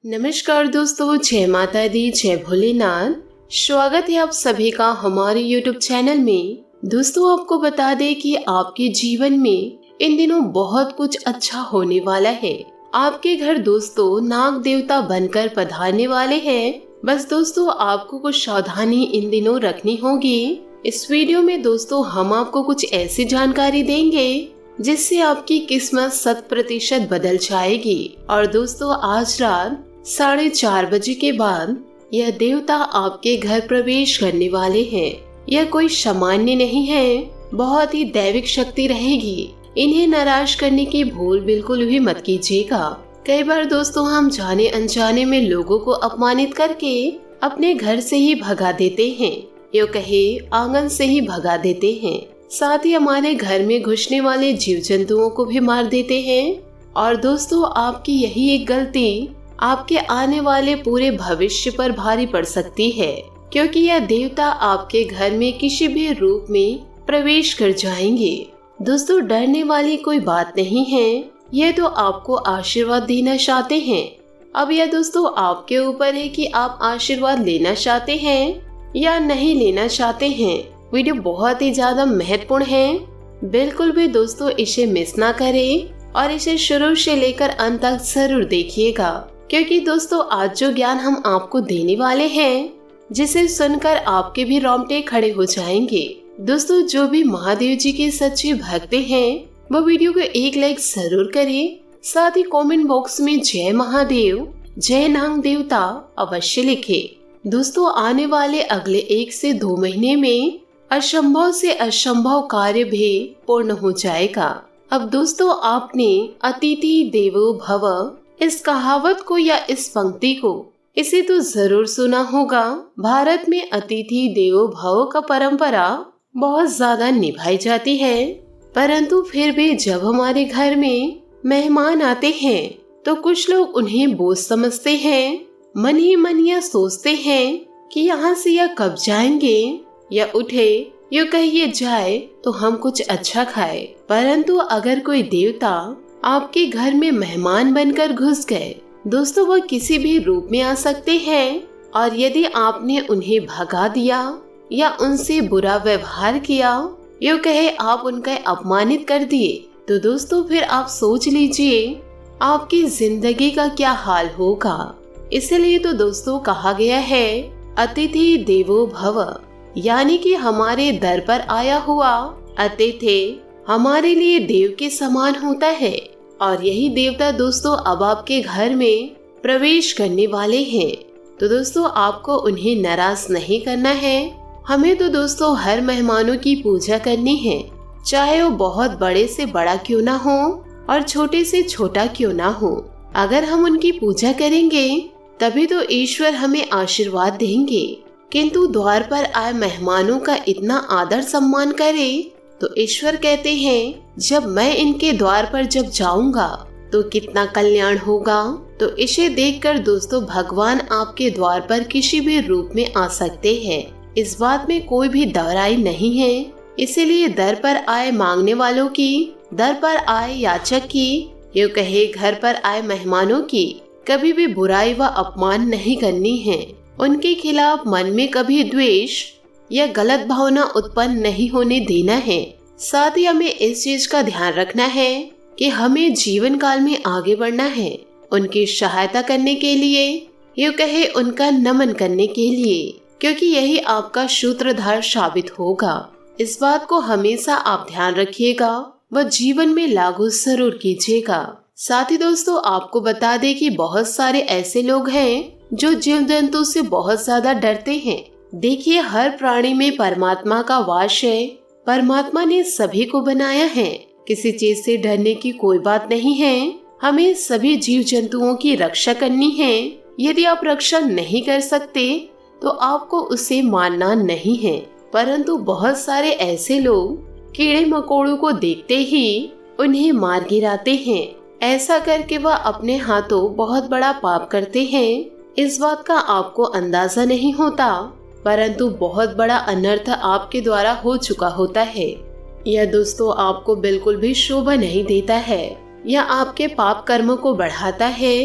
नमस्कार दोस्तों, जय माता दी, जय भोलेनाथ। स्वागत है आप सभी का हमारे YouTube चैनल में। दोस्तों, आपको बता दें कि आपके जीवन में इन दिनों बहुत कुछ अच्छा होने वाला है। आपके घर दोस्तों नाग देवता बनकर पधारने वाले हैं। बस दोस्तों, आपको कुछ सावधानी इन दिनों रखनी होगी। इस वीडियो में दोस्तों हम आपको कुछ ऐसी जानकारी देंगे जिससे आपकी किस्मत 100% बदल जाएगी। और दोस्तों, आज रात 4:30 बजे के बाद यह देवता आपके घर प्रवेश करने वाले हैं। यह कोई सामान्य नहीं है, बहुत ही दैविक शक्ति रहेगी। इन्हें नाराज करने की भूल बिल्कुल भी मत कीजिएगा। कई बार दोस्तों हम जाने अनजाने में लोगों को अपमानित करके अपने घर से ही भगा देते हैं, यो कहे आंगन से ही भगा देते हैं। साथ ही हमारे घर में घुसने वाले जीव जंतुओं को भी मार देते हैं। और दोस्तों, आपकी यही एक गलती आपके आने वाले पूरे भविष्य पर भारी पड़ सकती है, क्योंकि यह देवता आपके घर में किसी भी रूप में प्रवेश कर जाएंगे। दोस्तों, डरने वाली कोई बात नहीं है, यह तो आपको आशीर्वाद देना चाहते हैं। अब यह दोस्तों आपके ऊपर है कि आप आशीर्वाद लेना चाहते हैं या नहीं लेना चाहते हैं। वीडियो बहुत ही ज्यादा महत्वपूर्ण है, बिल्कुल भी दोस्तों इसे मिस ना करें और इसे शुरू से लेकर अंत तक जरूर देखिएगा, क्योंकि दोस्तों आज जो ज्ञान हम आपको देने वाले हैं, जिसे सुनकर आपके भी रोंगटे खड़े हो जाएंगे। दोस्तों, जो भी महादेव जी के सच्चे भक्त हैं वो वीडियो को एक लाइक जरूर करें। साथ ही कमेंट बॉक्स में जय महादेव, जय नाग देवता अवश्य लिखें। दोस्तों, आने वाले अगले 1 से 2 महीने में असंभव से असंभव कार्य भी पूर्ण हो जाएगा। अब दोस्तों, आपने अतिथि देवो भव इस कहावत को या इस पंक्ति को इसे तो जरूर सुना होगा। भारत में अतिथि देवो भव का परंपरा बहुत ज्यादा निभाई जाती है, परंतु फिर भी जब हमारे घर में मेहमान आते हैं तो कुछ लोग उन्हें बोझ समझते हैं। मन ही मन यह सोचते हैं कि यहाँ से यह कब जाएंगे या उठे, यो कहिए जाए तो हम कुछ अच्छा खाए। परंतु अगर कोई देवता आपके घर में मेहमान बनकर घुस गए, दोस्तों वह किसी भी रूप में आ सकते हैं। और यदि आपने उन्हें भगा दिया या उनसे बुरा व्यवहार किया, यो कहे आप उनका अपमानित कर दिए, तो दोस्तों फिर आप सोच लीजिए आपकी जिंदगी का क्या हाल होगा। इसलिए तो दोस्तों कहा गया है अतिथि देवो भव, यानी कि हमारे दर पर आया हुआ अतिथि हमारे लिए देव के समान होता है। और यही देवता दोस्तों अब आपके घर में प्रवेश करने वाले हैं। तो दोस्तों आपको उन्हें नाराज नहीं करना है। हमें तो दोस्तों हर मेहमानों की पूजा करनी है, चाहे वो बहुत बड़े से बड़ा क्यों ना हो और छोटे से छोटा क्यों ना हो। अगर हम उनकी पूजा करेंगे तभी तो ईश्वर हमें आशीर्वाद देंगे। किंतु द्वार पर आए मेहमानों का इतना आदर सम्मान करे तो ईश्वर कहते हैं जब मैं इनके द्वार पर जब जाऊंगा तो कितना कल्याण होगा। तो इसे देखकर दोस्तों भगवान आपके द्वार पर किसी भी रूप में आ सकते हैं, इस बात में कोई भी दराई नहीं है। इसीलिए दर पर आए मांगने वालों की, दर पर आए याचक की, ये कहे घर पर आए मेहमानों की कभी भी बुराई व अपमान नहीं करनी है। उनके खिलाफ मन में कभी द्वेष या गलत भावना उत्पन्न नहीं होने देना है। साथ ही हमें इस चीज का ध्यान रखना है कि हमें जीवन काल में आगे बढ़ना है, उनकी सहायता करने के लिए, ये कहे उनका नमन करने के लिए, क्योंकि यही आपका सूत्रधार साबित होगा। इस बात को हमेशा आप ध्यान रखिएगा व जीवन में लागू जरूर कीजिएगा। साथ ही दोस्तों आपको बता दें कि बहुत सारे ऐसे लोग हैं जो जीव जंतु से बहुत ज्यादा डरते हैं। देखिए, हर प्राणी में परमात्मा का वास है। परमात्मा ने सभी को बनाया है, किसी चीज से डरने की कोई बात नहीं है। हमें सभी जीव जंतुओं की रक्षा करनी है। यदि आप रक्षा नहीं कर सकते तो आपको उसे मानना नहीं है। परंतु बहुत सारे ऐसे लोग कीड़े मकोड़ों को देखते ही उन्हें मार गिराते हैं। ऐसा करके वह अपने हाथों बहुत बड़ा पाप करते हैं। इस बात का आपको अंदाजा नहीं होता, परंतु बहुत बड़ा अनर्थ आपके द्वारा हो चुका होता है। यह दोस्तों आपको बिल्कुल भी शोभा नहीं देता है, यह आपके पाप कर्मों को बढ़ाता है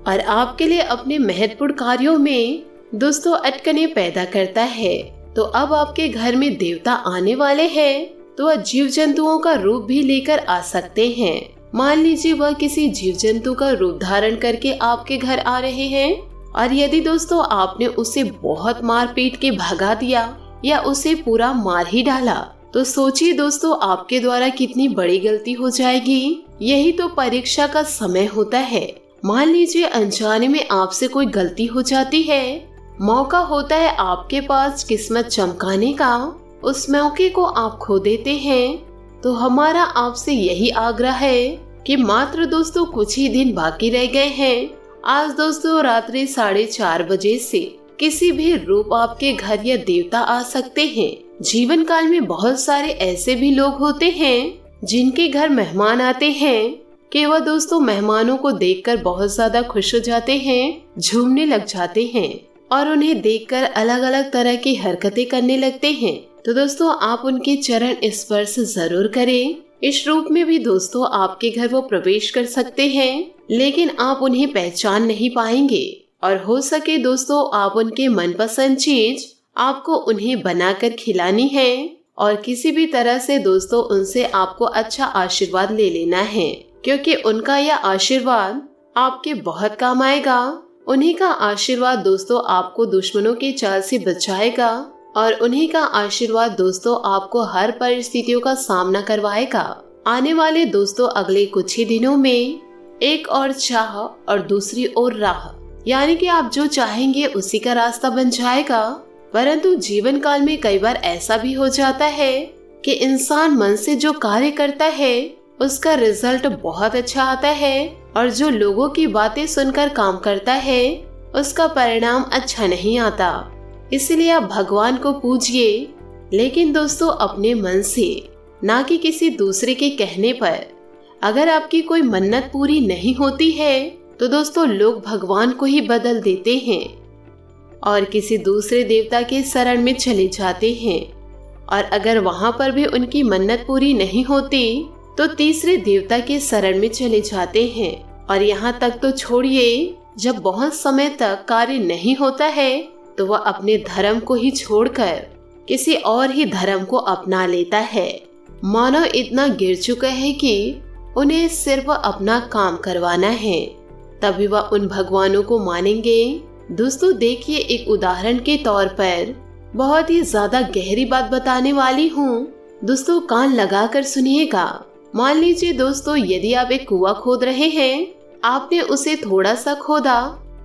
और आपके लिए अपने महत्वपूर्ण कार्यों में दोस्तों अटकने पैदा करता है। तो अब आपके घर में देवता आने वाले हैं, तो वह जीव जंतुओं का रूप भी लेकर आ सकते हैं। मान लीजिए वह किसी जीव जंतु का रूप धारण करके आपके घर आ रहे हैं, और यदि दोस्तों आपने उसे बहुत मार पीट के भगा दिया या उसे पूरा मार ही डाला, तो सोचिए दोस्तों आपके द्वारा कितनी बड़ी गलती हो जाएगी। यही तो परीक्षा का समय होता है। मान लीजिए अनजाने में आपसे कोई गलती हो जाती है, मौका होता है आपके पास किस्मत चमकाने का, उस मौके को आप खो देते हैं। तो हमारा आपसे यही आग्रह है कि मात्र दोस्तों कुछ ही दिन बाकी रह गए हैं। आज दोस्तों रात्रि 4:30 बजे से किसी भी रूप आपके घर या देवता आ सकते हैं। जीवन काल में बहुत सारे ऐसे भी लोग होते हैं जिनके घर मेहमान आते हैं कि वह दोस्तों मेहमानों को देखकर बहुत ज्यादा खुश हो जाते हैं, झूमने लग जाते हैं और उन्हें देखकर अलग अलग तरह की हरकतें करने लगते हैं। तो दोस्तों आप उनके चरण स्पर्श जरूर करें। इस रूप में भी दोस्तों आपके घर वो प्रवेश कर सकते हैं, लेकिन आप उन्हें पहचान नहीं पाएंगे। और हो सके दोस्तों आप उनके मनपसंद चीज आपको उन्हें बनाकर खिलानी है, और किसी भी तरह से दोस्तों उनसे आपको अच्छा आशीर्वाद ले लेना है, क्योंकि उनका यह आशीर्वाद आपके बहुत काम आएगा। उन्हीं का आशीर्वाद दोस्तों आपको दुश्मनों की चाल से बचाएगा, और उन्हीं का आशीर्वाद दोस्तों आपको हर परिस्थितियों का सामना करवाएगा। आने वाले दोस्तों अगले कुछ ही दिनों में एक और चाह और दूसरी ओर राह, यानी कि आप जो चाहेंगे उसी का रास्ता बन जाएगा। परंतु जीवन काल में कई बार ऐसा भी हो जाता है कि इंसान मन से जो कार्य करता है उसका रिजल्ट बहुत अच्छा आता है, और जो लोगों की बातें सुनकर काम करता है उसका परिणाम अच्छा नहीं आता। इसलिए आप भगवान को पूजिए, लेकिन दोस्तों अपने मन से, ना कि किसी दूसरे के कहने पर। अगर आपकी कोई मन्नत पूरी नहीं होती है तो दोस्तों लोग भगवान को ही बदल देते हैं और किसी दूसरे देवता के शरण में चले जाते हैं, और अगर वहां पर भी उनकी मन्नत पूरी नहीं होती तो तीसरे देवता के शरण में चले जाते हैं। और यहाँ तक तो छोड़िए, जब बहुत समय तक कार्य नहीं होता है तो वह अपने धर्म को ही छोड़कर किसी और ही धर्म को अपना लेता है। मानव इतना गिर चुका है कि उन्हें सिर्फ अपना काम करवाना है, तभी वह उन भगवानों को मानेंगे। दोस्तों देखिए, एक उदाहरण के तौर पर बहुत ही ज्यादा गहरी बात बताने वाली हूँ, दोस्तों कान लगाकर सुनिएगा। मान लीजिए दोस्तों, यदि आप एक कुआं खोद रहे हैं, आपने उसे थोड़ा सा खोदा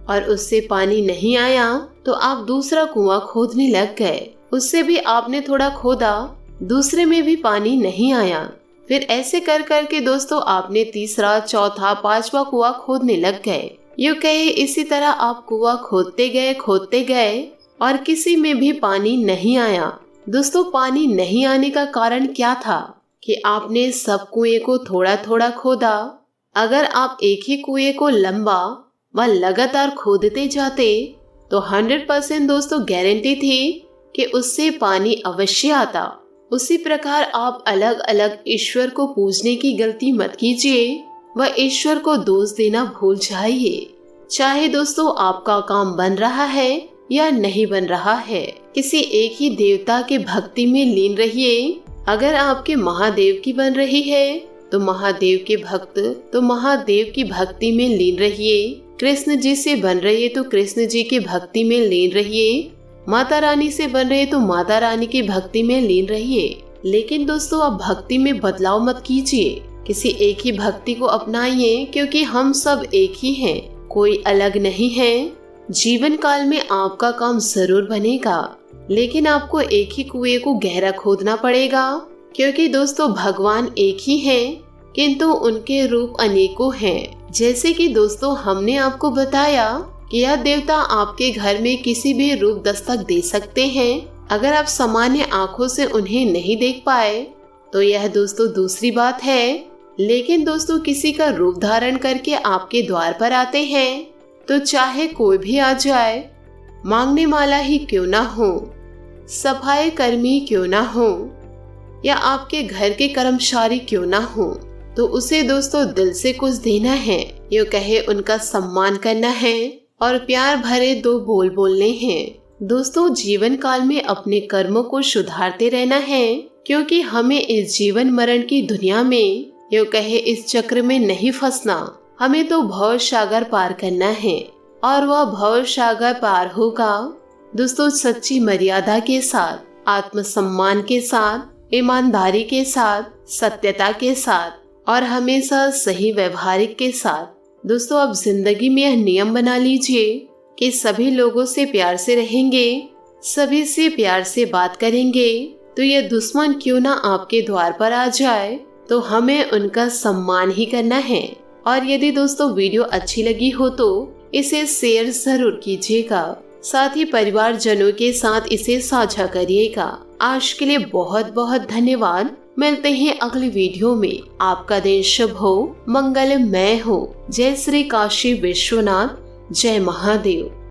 और उससे पानी नहीं आया तो आप दूसरा कुआं खोदने लग गए। उससे भी आपने थोड़ा खोदा, दूसरे में भी पानी नहीं आया। फिर ऐसे कर करके दोस्तों आपने तीसरा, चौथा, पांचवा कुआं खोदने लग गए। यूं कहे इसी तरह आप कुआं खोदते गए और किसी में भी पानी नहीं आया। दोस्तों पानी नहीं आने का कारण क्या था कि आपने सब कुएं को थोड़ा थोड़ा खोदा। अगर आप एक ही कुएं को लंबा व लगातार खोदते जाते तो 100% दोस्तों गारंटी थी कि उससे पानी अवश्य आता। उसी प्रकार आप अलग अलग ईश्वर को पूजने की गलती मत कीजिए, वह ईश्वर को दोष देना भूल जाइए। चाहे दोस्तों आपका काम बन रहा है या नहीं बन रहा है, किसी एक ही देवता के भक्ति में लीन रहिए। अगर आपके महादेव की बन रही है तो महादेव के भक्त तो महादेव की भक्ति में लीन रहिए। कृष्ण जी से बन रही है तो कृष्ण जी की भक्ति में लीन रहिए। माता रानी से बन रहे तो माता रानी की भक्ति में लीन रहिए। लेकिन दोस्तों आप भक्ति में बदलाव मत कीजिए, किसी एक ही भक्ति को अपनाइए, क्योंकि हम सब एक ही हैं, कोई अलग नहीं है। जीवन काल में आपका काम जरूर बनेगा, लेकिन आपको एक ही कुएं को गहरा खोदना पड़ेगा, क्योंकि दोस्तों भगवान एक ही हैं, किंतु उनके रूप अनेकों हैं। जैसे कि दोस्तों हमने आपको बताया कि यह देवता आपके घर में किसी भी रूप दस्तक दे सकते हैं। अगर आप सामान्य आंखों से उन्हें नहीं देख पाए तो यह दोस्तों दूसरी बात है, लेकिन दोस्तों किसी का रूप धारण करके आपके द्वार पर आते हैं तो चाहे कोई भी आ जाए, मांगने वाला ही क्यों ना हो, सफाई कर्मी क्यों ना हो, या आपके घर के कर्मचारी क्यों ना हो, तो उसे दोस्तों दिल से कुछ देना है। यूँ कहे उनका सम्मान करना है और प्यार भरे 2 बोल बोलने हैं। दोस्तों, जीवन काल में अपने कर्मों को सुधारते रहना है, क्योंकि हमें इस जीवन मरण की दुनिया में यूँ कहे इस चक्र में नहीं फंसना। हमें तो भव सागर पार करना है और वह भव सागर पार होगा दोस्तों सच्ची मर्यादा के साथ, आत्मसम्मान के साथ, ईमानदारी के साथ, सत्यता के साथ और हमेशा सही व्यवहारिक के साथ। दोस्तों, अब जिंदगी में यह नियम बना लीजिए कि सभी लोगों से प्यार से रहेंगे, सभी से प्यार से बात करेंगे। तो ये दुश्मन क्यों ना आपके द्वार पर आ जाए, तो हमें उनका सम्मान ही करना है। और यदि दोस्तों वीडियो अच्छी लगी हो तो इसे शेयर जरूर कीजिएगा, साथ ही परिवारजनों के साथ इसे साझा करिएगा। आज के लिए बहुत बहुत धन्यवाद। मिलते हैं अगली वीडियो में। आपका दिन शुभ हो, मंगलमय हो। जय श्री काशी विश्वनाथ, जय महादेव।